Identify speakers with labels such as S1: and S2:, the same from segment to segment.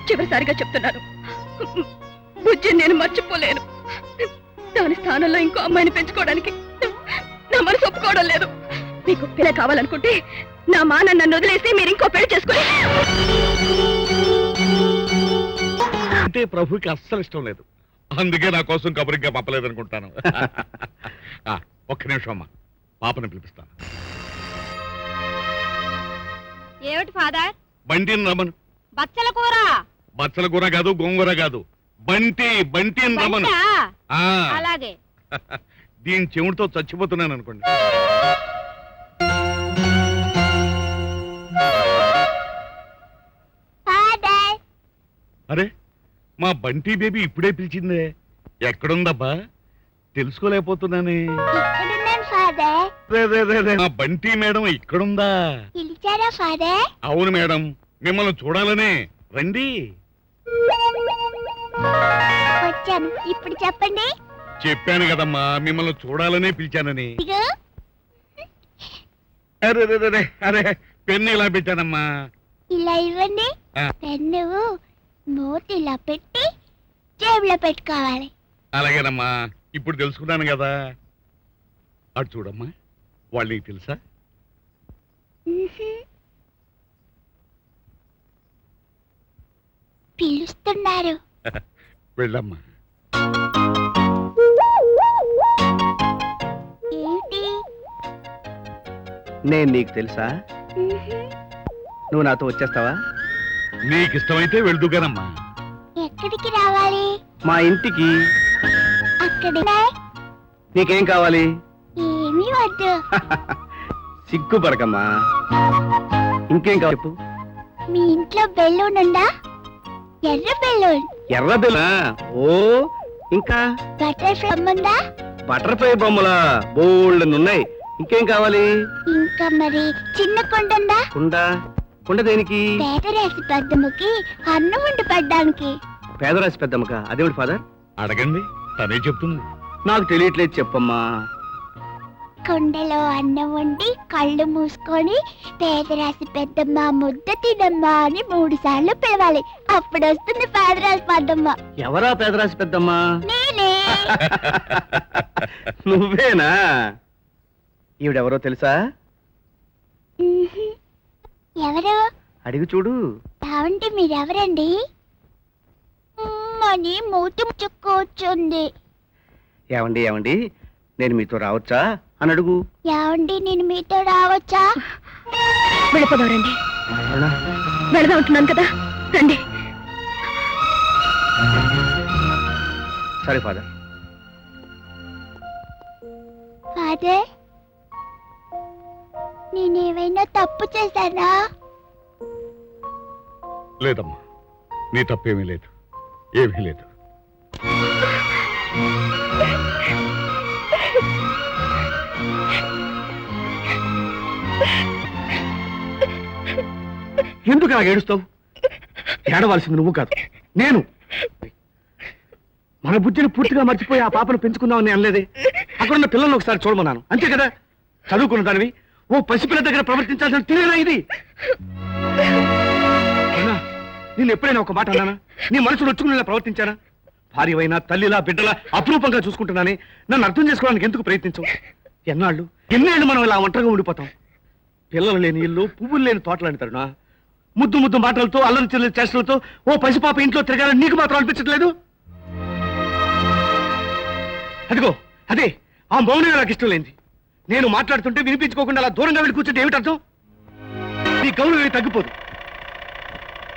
S1: చివరిసారిగా చెప్తున్నాను, బుజ్జి నేను మర్చిపోలేను. దాని స్థానంలో ఇంకో అమ్మాయిని పెంచుకోవడానికి నా మనసు ఒప్పుకోవడం లేదు. మీకు పిల్ల కావాలనుకుంటే నా మాన నన్ను వదిలేసి మీరు ఇంకో పెళ్లి చేసుకుని.
S2: అంటే ప్రభుకి అస్సలు ఇష్టం లేదు, అందుకే నా కోసం కబురిగా పంపలేదనుకుంటాను. ఒక్క నిమిషం అమ్మా, పాపని పిలిపిస్తాను.
S3: ఏమిటి ఫాదర్?
S2: బంటిని రమ్మను.
S3: బచ్చల కూర?
S2: బచ్చల కూర కాదు, గోంగూర కాదు, బంటిని రమ్మను.
S3: అలాగే.
S2: దీని చెవుడితో చచ్చిపోతున్నాను అనుకోండి. అరే, మా బంటి బేబీ ఇప్పుడే పిలిచిందే. ఎక్కడుందబ్బా? తెలుసుకోలేకపోతున్నానే. మా బంటి మేడం ఇక్కడుందా? అవును మేడం, మిమ్మల్ని చూడాలనే. రండి.
S4: వచ్చాను. ఇప్పుడు చెప్పండి.
S2: చెప్పాను కదమ్మా, మిమ్మల్ని చూడాలనే పిలిచానని. అరే అరే, పెన్ను ఇలా పెట్టానమ్మా.
S4: ఇలా ఇవ్వండి. పెన్ను నోట్ ఇలా పెట్టి జేబులో పెట్టుకోవాలి.
S2: అలాగేనమ్మా, ఇప్పుడు తెలుసుకున్నాను కదా. అటు చూడమ్మా, వాళ్ళు నీకు తెలుసా?
S4: పిలుస్తున్నారు.
S2: వెళ్ళమ్మా.
S4: ఏంటి?
S5: నేను నీకు తెలుసా? నువ్వు నాతో వచ్చేస్తావా?
S2: నీకు ఇష్టమైతే వెళ్దుగానమ్మా.
S4: ఎక్కడికి రావాలి?
S5: మా ఇంటికి.
S4: అక్కడే.
S5: నీకేం కావాలి?
S4: ఏమీ వద్దు.
S5: సిగ్గుపడకమ్మా. ఇంకేం కావాలి చెప్పు.
S4: మీ ఇంట్లో బెలూన్ ఉందా? ఎర్ర బెలూన్.
S5: ఎర్ర బెలూనా? ఓ, ఇంకా
S4: బటర్ఫ్లై ఉందా?
S5: బటర్ఫ్లై బొమ్మలా బోల్డ్ ఉన్నాయి. ఇంకేం కావాలి?
S4: ఇంకా మరి చిన్న కొండ ఉందా?
S5: కుండ దేనికి?
S4: పేదరాశి పెద్దమ్మకి అన్నం వండి పడ్డానికి.
S5: పేదరాశి పెద్దమ్మక? అదేమిటి ఫాదర్?
S2: అడగండి, తనే చెప్తుంది.
S5: నాకు తెలియట్లేదు, చెప్పమ్మా.
S4: కుండలో అన్నం వండి కళ్ళు మూసుకొని పేదరాశి పెద్దమ్మ ముద్ద తినమ్మా అని 3 సార్లు పిలవాలి. అప్పుడు వస్తుంది పేదరాశి పెద్దమ్మ.
S5: ఎవరా పేదరాశి పెద్దమ్మ?
S4: నేనే.
S5: నువ్వేనా? ఈవిడెవరో తెలుసా?
S4: ఎవరు?
S5: అడిగి చూడు.
S4: ఏమంటే మీరెవరండి? అని మూతి ముచ్చుకోవచ్చుంది.
S5: ఏమండి ఏమండి, నేను మీతో రావచ్చా అని అడుగు.
S4: ఏమండి, నేను మీతో రావచ్చా?
S1: వెళ్ళిపోదాం, వెళదాం ఉంటున్నాను కదా, రండి.
S5: సరే ఫాదర్.
S4: ఫాదర్, నేనేమైనా తప్పు చేశానా?
S2: లేదమ్మా, నీ తప్పేమీ లేదు, ఏమీ లేదు.
S5: ఎందుకు అలా ఏడుస్తావు? ఏడవలసింది నువ్వు కాదు, నేను. మన బుద్ధిని పూర్తిగా మర్చిపోయి ఆ పాపను పెంచుకుందామని అనలేదే. అక్కడున్న పిల్లల్ని ఒకసారి చూడమన్నాను, అంతే కదా. చదువుకున్న దానివి ఓ పసిపిల్ల దగ్గర ప్రవర్తించాల్సిన తెలియనా ఇది? నేను ఎప్పుడైనా ఒక మాట అన్నానా? నీ మనసు నొచ్చుకునేలా ప్రవర్తించానా? భార్యవైనా తల్లిలా బిడ్డలా అపురూపంగా చూసుకుంటున్నానే. నన్ను అర్థం చేసుకోవడానికి ఎందుకు ప్రయత్నించవు? ఎన్నేళ్ళు మనం ఇలా ఒంటరిగా ఉండిపోతాం? పిల్లలు లేని ఇల్లు, పువ్వులు లేని తోటలని తరుణా. ముద్దు ముద్దు మాటలతో, అల్లరి చిల్లరి చేష్టలతో ఓ పసిపాప ఇంట్లో తిరగాలని నీకు మాత్రం అనిపించట్లేదు? అదిగో అదే ఆ మౌనం నాకు ఇష్టం లేనిది. నేను మాట్లాడుతుంటే వినిపించుకోకుండా అలా దూరంగా వెళ్ళి కూర్చుంటే ఏమిటి అర్థం? నీ గౌరవం తగ్గిపోదు.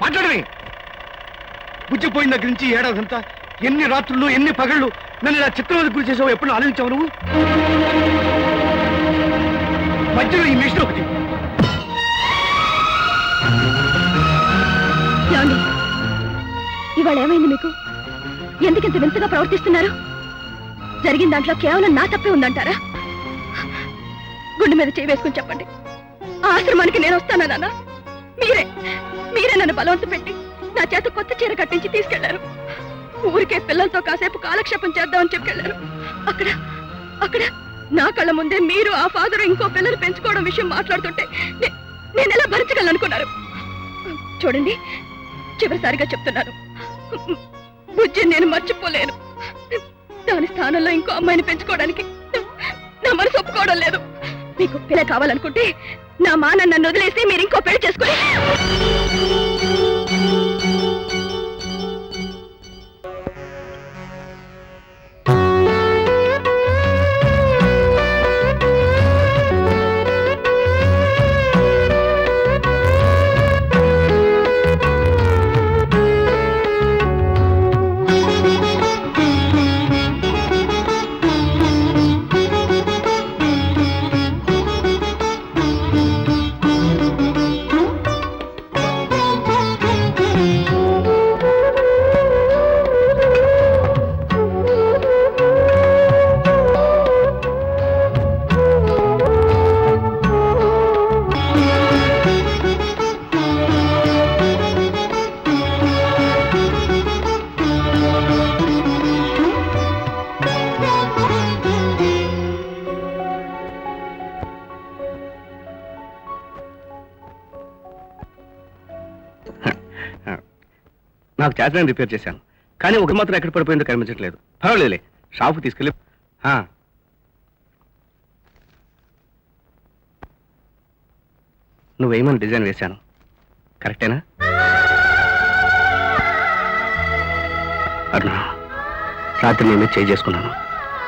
S5: మాట్లాడమే. బుజ్జిపోయిన దగ్గర నుంచి ఏడాదంతా ఎన్ని రాత్రులు ఎన్ని పగళ్ళు నన్ను ఇలా చిత్రవదకు గురి చేసావు ఎప్పుడు ఆలోచించావు నువ్వు? మధ్యలో ఈ మిషన్ ఒకటి.
S1: ఇవాళ ఏమైంది మీకు? ఎందుకింత వింతగా ప్రవర్తిస్తున్నారు? జరిగిన దాంట్లో కేవలం నా తప్పే ఉందంటారా? గుండె మీద చేయి వేసుకుని చెప్పండి, ఆ ఆశ్రమానికి నేను వస్తానా నాన్న? మీరే నన్ను బలవంత పెట్టి నా చేత కొత్త చీర కట్టించి తీసుకెళ్లారు. ఊరికే పిల్లలతో కాసేపు కాలక్షేపం చేద్దామని చెప్పెళ్లారు. అక్కడ నా కళ్ళ ముందే మీరు ఆ ఫాదర్ ఇంకో పిల్లలు పెంచుకోవడం విషయం మాట్లాడుతుంటే నేను ఎలా భరించగలను అనుకున్నారు? చూడండి, చివరిసారిగా చెప్తున్నాను, బుజ్జిని నేను మర్చిపోలేను. దాని స్థానంలో ఇంకో అమ్మాయిని పెంచుకోవడానికి నా మనసు ఒప్పుకోవడం లేదు. మీకు పిల్ల కావాలనుకుంటే నా మా నన్ను వదిలేసి మీరు ఇంకో పెళ్లి చేసుకుని
S5: నాకు చేతనే రిపేర్ చేశాను, కానీ ఒక మాత్రం ఎక్కడ పడిపోయిందో కనిపించట్లేదు. పర్వాలేదులే, షాపు తీసుకెళ్ళి నువ్వేమని డిజైన్ వేశాను కరెక్టేనా? అరుణ, రాత్రి నేనే చేయి చేసుకున్నాను.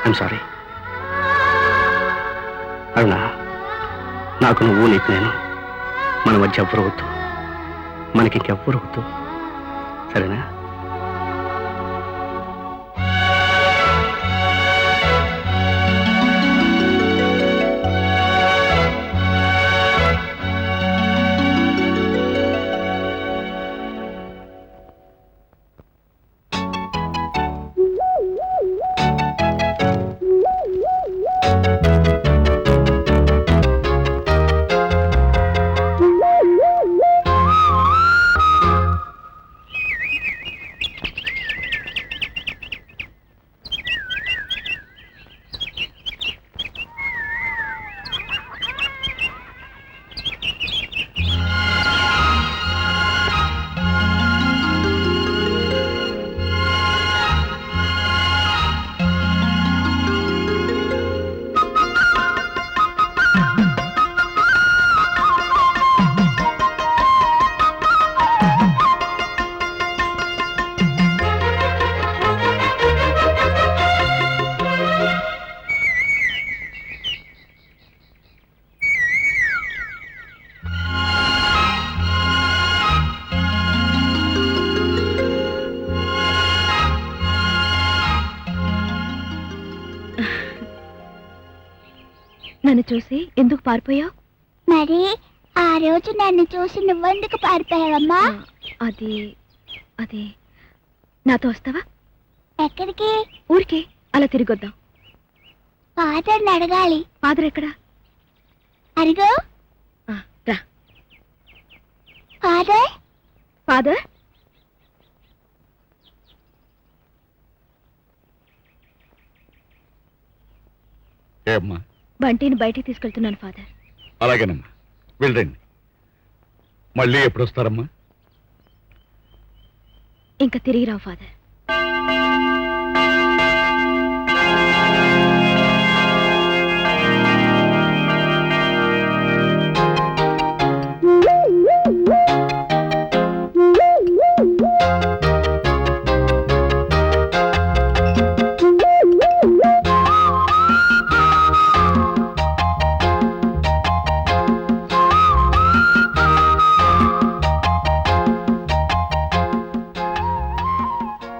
S5: I'm sorry. అరుణ, నాకు నువ్వు, నీకు నేను, మన మధ్య ఎవ్వరు వద్దు, మనకి ఇంకెవ్వరు వద్దు, సరేనా?
S1: నన్ను చూసి ఎందుకు పారిపోయావు?
S4: మరి ఆ రోజు నన్ను చూసి నువ్వెందుకు పారిపోయావమ్మా?
S1: అది అది నాతో వస్తావా?
S4: ఎక్కడికి?
S1: ఊరికే అలా తిరిగొద్దాం.
S4: ఫాదర్ని అడగాలి.
S1: ఫాదర్ ఎక్కడా?
S4: అడిగో.
S1: రా.
S4: ఫాదర్,
S1: ఫాదర్,
S2: ఏమ్మా?
S1: బంటిని బయటికి తీసుకెళ్తున్నాను ఫాదర్.
S2: అలాగేనమ్మా, వెళ్ళండి. మళ్ళీ ఎప్పుడు వస్తారమ్మా?
S1: ఇంకా తిరిగి రావు ఫాదర్.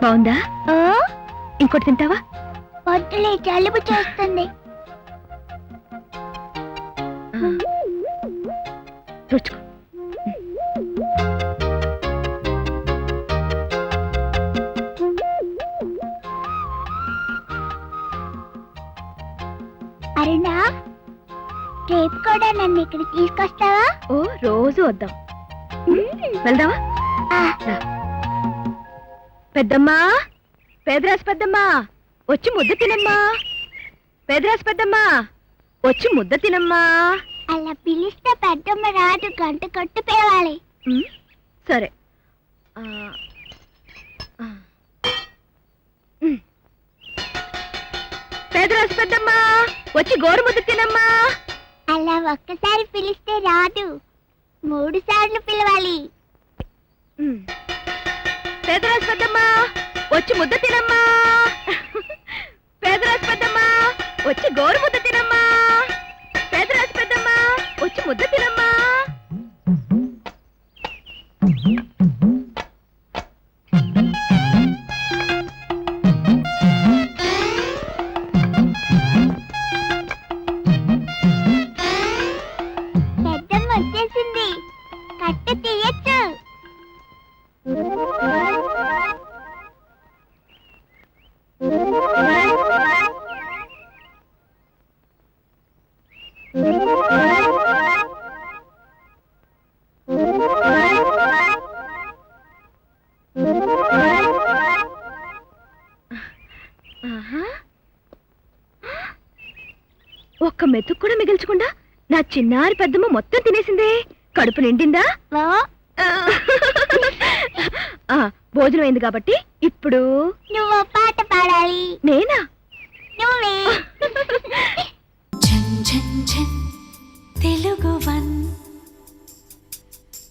S1: బాగుందా? ఇంకోటి తింటావా?
S4: వద్దులే, జలుబు చేస్తుంది.
S1: రుచుకో.
S4: అరుణ, రేపు కూడా నన్ను ఇక్కడ తీసుకొస్తావా?
S1: ఓ, రోజు వద్దాం. వెళ్దావా? రా. పెద్దమ్మా, పేదరాశి పెద్దమ్మా, వచ్చి ముద్ద తినమ్మా. పేదరాశి పెద్దమ్మా, వచ్చి ముద్ద తినమ్మా.
S4: అలా పిలిస్తే పెద్దమ్మ రాదు, గంట కొట్టి పిలవాలి.
S1: సరే, పేదరాశి పెద్దమ్మా వచ్చి గోరుముద్ద తినమ్మా.
S4: అలా ఒక్కసారి పిలిస్తే రాదు, 3 సార్లు పిలవాలి.
S1: పేదరాశి పెద్దమ్మా వచ్చి ముద్ద తినమ్మా. పేదరాశి పెద్దమ్మా వచ్చి గోరుముద్ద తినమ్మా. పేదరాశి పెద్దమ్మా వచ్చి ముద్ద తినమ్మా.
S4: పెద్దమ్మ వచ్చేసింది, కట్ట తీయచ్చు.
S1: ఆహా. ఒక్క మెతుకు కూడా మిగిల్చకుండా నా చిన్నారి పెద్దమ్మ మొత్తం తినేసిందే. కడుపు నిండిందా?
S4: ఓ,
S1: భోజనం అయింది కాబట్టి ఇప్పుడు
S4: నువ్వు పాట పాడాలి.
S1: నేనా?
S4: నువ్వే.
S6: ఝన్ ఝన్ ఝన్ తెలుగు వన్